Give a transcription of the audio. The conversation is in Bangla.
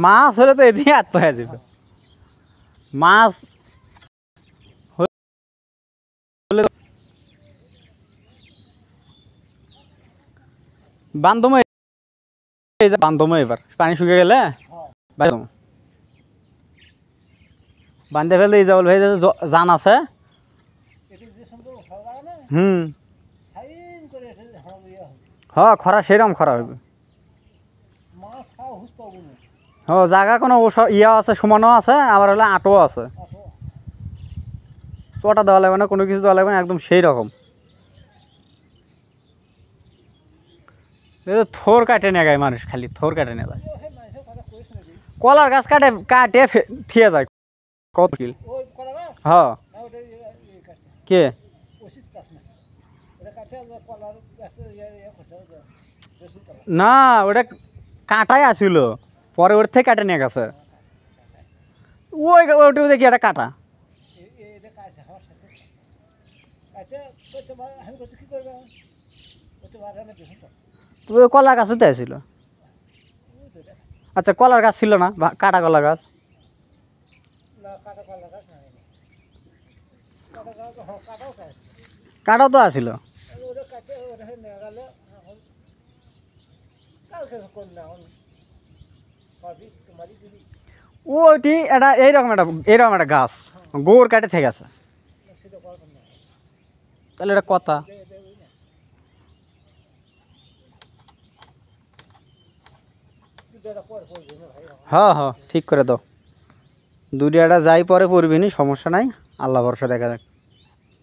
মাছ হলে তো এদিকে হাত পাওয়া যেত মাছ বান্ধব বান্ধব এবার পানি শুকিয়ে গেলে বান্ধে ফেললে এই যাবল ভাই জান আছে খরা সেরকম খরা হইবে জায়গা কোনো ইয়া আছে সমানও আছে আবার হলে আটও আছে চটা দেওয়া লাগবে না কোনো কিছু দেওয়া লাগবে না একদম সেই রকম থোর কাটে নিয়ে গায় মানুষ খালি থোর কাটে নিয়ে যায় কলার গাছ কাটে থিয়ে যায় কত কিল কে না ওটা কাঁটাই আসিল পরে ওর থেকে কাটে নিয়ে গেছে ওইটা দেখি একটা কাটা কলার গাছতে আসিল আচ্ছা কলার গাছ ছিল না কাটা কলা গাছ কাটাও তো আসিল ওইটি এটা এইরকম একটা গাছ গোর কাটে থেকে আছে তাহলে এটা কথা ঠিক করে দাও দুটিয়াটা যাই পরে পড়বিনি সমস্যা নাই আল্লাহ ভরসা দেখা যাক